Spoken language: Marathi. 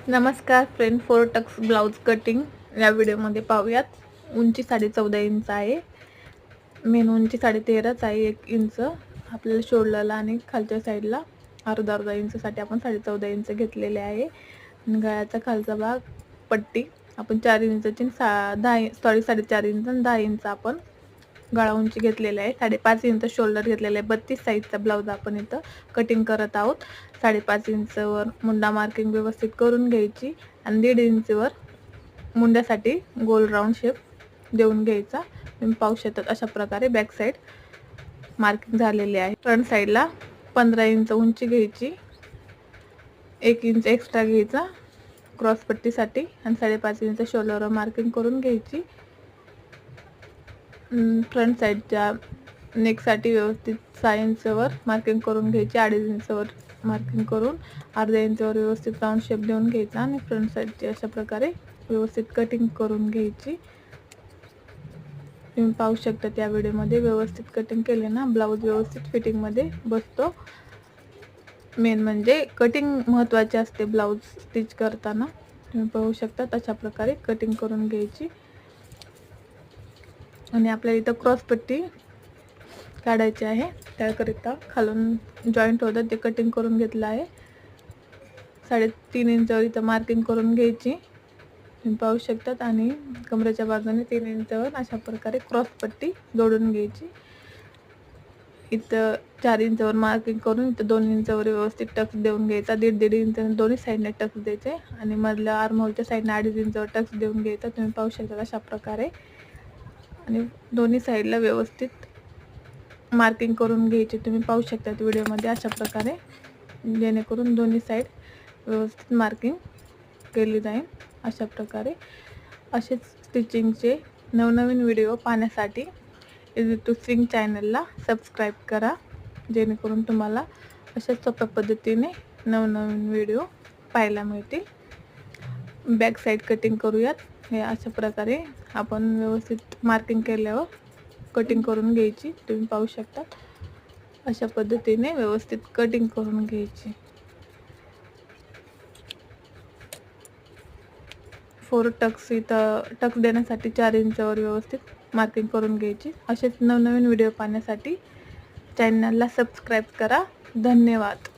नमस्कार फ्रेंड, 4 टक्स ब्लाउज कटिंग या व्हिडिओमध्ये पाहूयात. उंची 14.5 इंच आहे. मेन उंची 13.5 आहे. 1 इंच आपल्याला शोल्डरला आणि खालच्या साईडला अर्धा इंचसाठी आपण 14.5 इंच घेतलेले आहे. आणि गळ्याचा खालचा भाग पट्टी आपण 4 इंचची 4.5 इंच आणि 10 इंच आपण गळा उंची घेतलेली आहे. 5.5 इंच शोल्डर घेतलेले आहे. 32 साईजचा ब्लाउज आपण इथं कटिंग करत आहोत. 5.5 इंचवर मुंडा मार्किंग व्यवस्थित करून घ्यायची आणि 1.5 इंचवर मुंड्यासाठी गोल राऊंड शेप देऊन घ्यायचा. तुम्ही पाहू शकता अशा प्रकारे बॅक साईड मार्किंग झालेली आहे. फ्रंट साईडला 15 इंच उंची घ्यायची, 1 इंच एक्स्ट्रा घ्यायचा क्रॉस पट्टीसाठी आणि 5.5 इंच शोल्डरवर मार्किंग करून घ्यायची. फ्रंट साईडच्या नेकसाठी व्यवस्थित 6 इंचवर मार्किंग करून घ्यायची. 2.5 इंचवर मार्किंग करून अर्ध्या इंचवर व्यवस्थित राऊंड शेप देऊन घ्यायचा आणि फ्रंट साईडची अशा प्रकारे व्यवस्थित कटिंग करून घ्यायची. तुम्ही पाहू शकता त्या व्हिडिओमध्ये व्यवस्थित कटिंग केले ना ब्लाऊज व्यवस्थित फिटिंगमध्ये बसतो. मेन म्हणजे कटिंग महत्त्वाची असते ब्लाऊज स्टिच करताना. तुम्ही पाहू शकता अशा प्रकारे कटिंग करून घ्यायची. आणि आपल्याला इथं क्रॉस पट्टी काढायची आहे. त्याकरिता खालून जॉईंट होतं ते कटिंग करून घेतलं आहे. 3.5 इंचवर इथं मार्किंग करून घ्यायची. तुम्ही पाहू शकतात आणि कमरेच्या बाजूने 3 इंचवर अशा प्रकारे क्रॉस पट्टी जोडून घ्यायची. इथं 4 इंचवर मार्किंग करून इथं 2 इंचवर व्यवस्थित टक्स देऊन घ्यायचा. 1.5 इंच दोन्ही साईडने टक्स द्यायचे आणि मधल्या आर्महोलच्या साईडने 2.5 इंचवर टक्स देऊन घ्यायचा. तुम्ही पाहू शकता अशा प्रकारे आणि दोन्ही साईडला व्यवस्थित मार्किंग करून घ्यायची. तुम्ही पाहू शकता व्हिडिओमध्ये अशा प्रकारे, जेणेकरून दोन्ही साईड व्यवस्थित मार्किंग केली जाईल. अशा प्रकारे असेच स्टिचिंगचे नवनवीन व्हिडिओ पाहण्यासाठी इझी टू स्विंग चॅनलला सबस्क्राईब करा, जेणेकरून तुम्हाला अशाच सोप्या पद्धतीने नवनवीन व्हिडिओ पाहायला मिळतील. बॅक साईड कटिंग करूयात. हे अशा प्रकारे आपण व्यवस्थित मार्किंग केल्यावर कटिंग करून घ्यायची. तुम्ही पाहू शकता अशा पद्धतीने व्यवस्थित कटिंग करून घ्यायची. 4 टक्स इथं टक्स देण्यासाठी 4 इंचवर व्यवस्थित मार्किंग करून घ्यायची. असेच नवनवीन व्हिडिओ पाहण्यासाठी चॅनलला सबस्क्राईब करा. धन्यवाद.